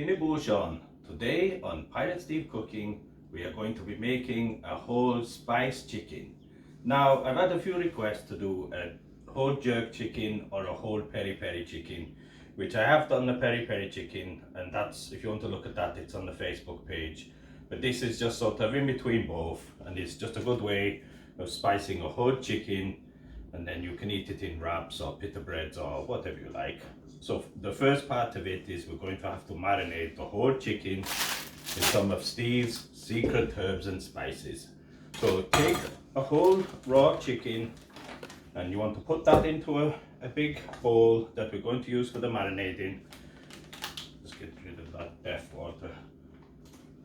Dini Bouchon. Today on Pirate Steve Cooking, we are going to be making a whole spice chicken. Now, I've had a few requests to do a whole jerk chicken or a whole peri peri chicken, which I have done the peri peri chicken, and that's, if you want to look at that, it's on the Facebook page. But this is just sort of in between both, and it's just a good way of spicing a whole chicken, and then you can eat it in wraps or pita breads or whatever you like. So the first part of it is we're going to have to marinate the whole chicken with some of Steve's secret herbs and spices. So take a whole raw chicken and you want to put that into a big bowl that we're going to use for the marinating. Let's get rid of that bath water.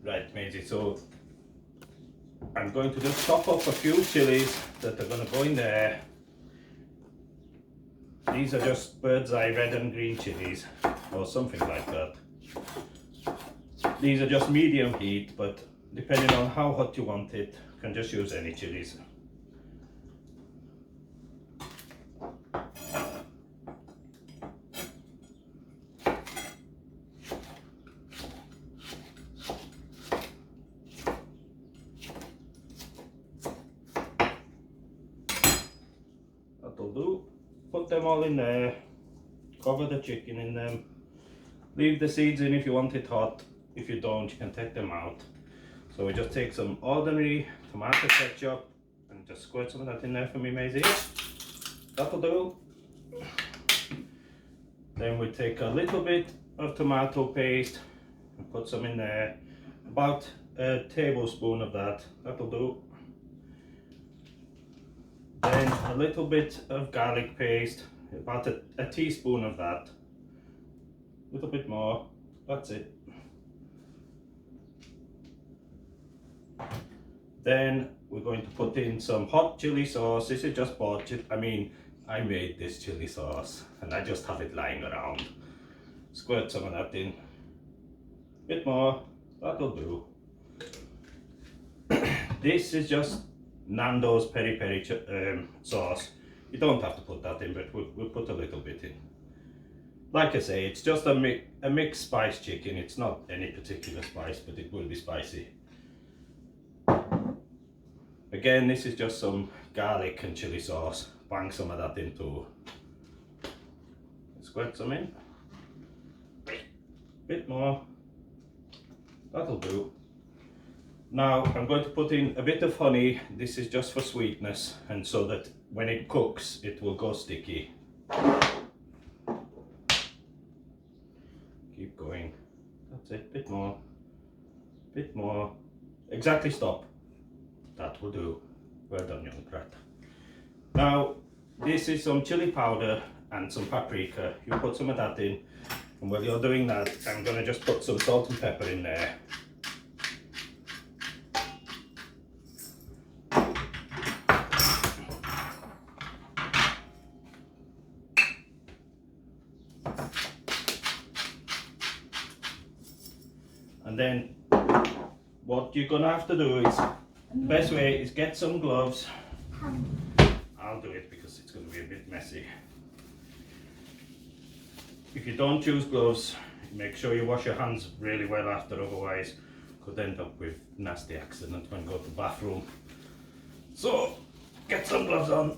Right, Maisie, so I'm going to just chop up a few chilies that are going to go in there. These are just bird's eye red and green chilies, or something like that. These are just medium heat, but depending on how hot you want it, you can just use any chilies. That'll do. Put them all in there, cover the chicken in them, leave the seeds in if you want it hot. If you don't, you can take them out. So we just take some ordinary tomato ketchup and just squirt some of that in there for me, Maisie. That'll do. Then we take a little bit of tomato paste and put some in there, about a tablespoon of that. That'll do. Then a little bit of garlic paste, about a teaspoon of that. A little bit more, that's it. Then we're going to put in some hot chili sauce. This is just bought chili. I made this chili sauce and I just have it lying around. Squirt some of that in. Bit more, that'll do. This is just Nando's peri peri sauce. You don't have to put that in, but we'll put a little bit in. Like I say, it's just a mixed spice chicken. It's not any particular spice, but it will be spicy. Again, this is just some garlic and chili sauce. Bang some of that in too. Squirt some in. Bit more. That'll do. Now I'm going to put in a bit of honey. This is just for sweetness and so that when it cooks it will go sticky. Keep going. That's it. Bit more. Bit more. Exactly, stop. That will do. Well done, young brat. Now this is some chili powder and some paprika. You put some of that in, and while you're doing that I'm going to just put some salt and pepper in there. And then what you're gonna have to do is, the best way is get some gloves. I'll do it because it's gonna be a bit messy. If you don't use gloves, make sure you wash your hands really well after, otherwise could end up with nasty accident when you go to the bathroom. So get some gloves on,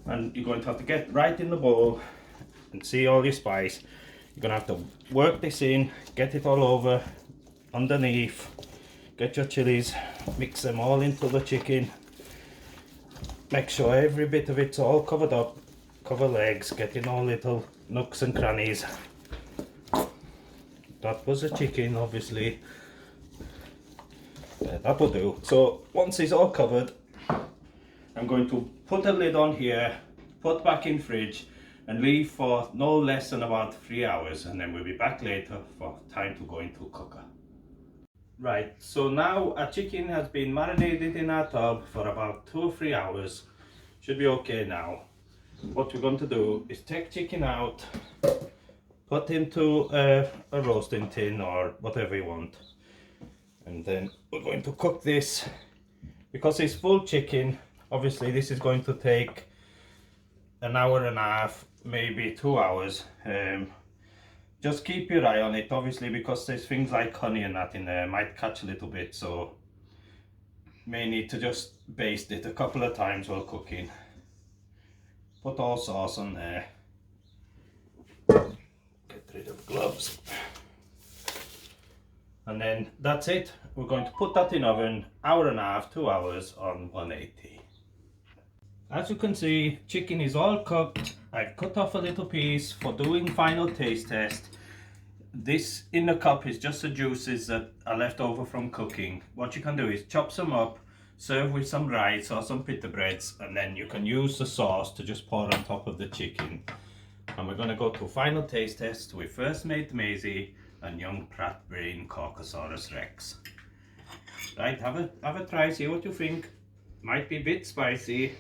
and you're going to have to get right in the bowl and see all your spice. You're gonna have to work this in, get it all over, underneath, get your chilies, mix them all into the chicken. Make sure every bit of it's all covered up, cover legs, get in all little nooks and crannies. That was a chicken, obviously. That will do. So once it's all covered, I'm going to put a lid on here, put back in fridge, and leave for no less than about 3 hours, and then we'll be back later for time to go into cooker. Right, so now our chicken has been marinated in our tub for about 2 or 3 hours. Should be okay now. What we're going to do is take chicken out, put into a roasting tin or whatever you want, and then we're going to cook this. Because it's full chicken, obviously this is going to take an hour and a half, maybe 2 hours. Just keep your eye on it, obviously, because there's things like honey and that in there, might catch a little bit, so may need to just baste it a couple of times while cooking. Put all sauce on there. Get rid of gloves. And then that's it. We're going to put that in oven, hour and a half, 2 hours on 180. As you can see, chicken is all cooked. I've cut off a little piece for doing final taste test. This in the cup is just the juices that are left over from cooking. What you can do is chop some up, serve with some rice or some pita breads, and then you can use the sauce to just pour on top of the chicken. And we're going to go to final taste test with First Mate Maisie and young Pratt Brain Caucasaurus Rex. Right, have a try, see what you think. Might be a bit spicy.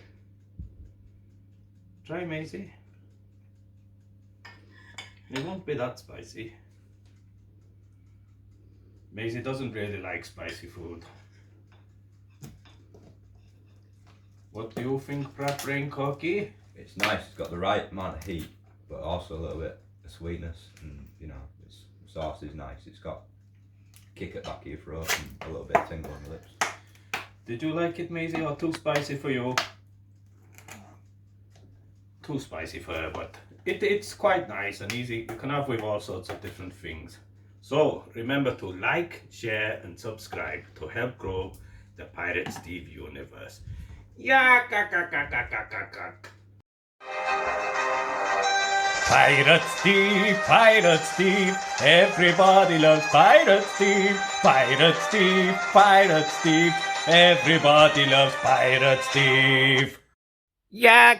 Try, Maisie. It won't be that spicy. Maisie doesn't really like spicy food. What do you think, Pratt Brain Corky? It's nice, it's got the right amount of heat, but also a little bit of sweetness, and you know, its sauce is nice. It's got kick at the back of your throat and a little bit of tingle on the lips. Did you like it, Maisie, or too spicy for you? Too spicy for her, but it's quite nice and easy. You can have with all sorts of different things. So remember to like, share and subscribe to help grow the Pirate Steve universe. Yeah, Pirate Steve, everybody loves Pirate Steve, Pirate Steve, Pirate Steve, everybody loves Pirate Steve. Yeah,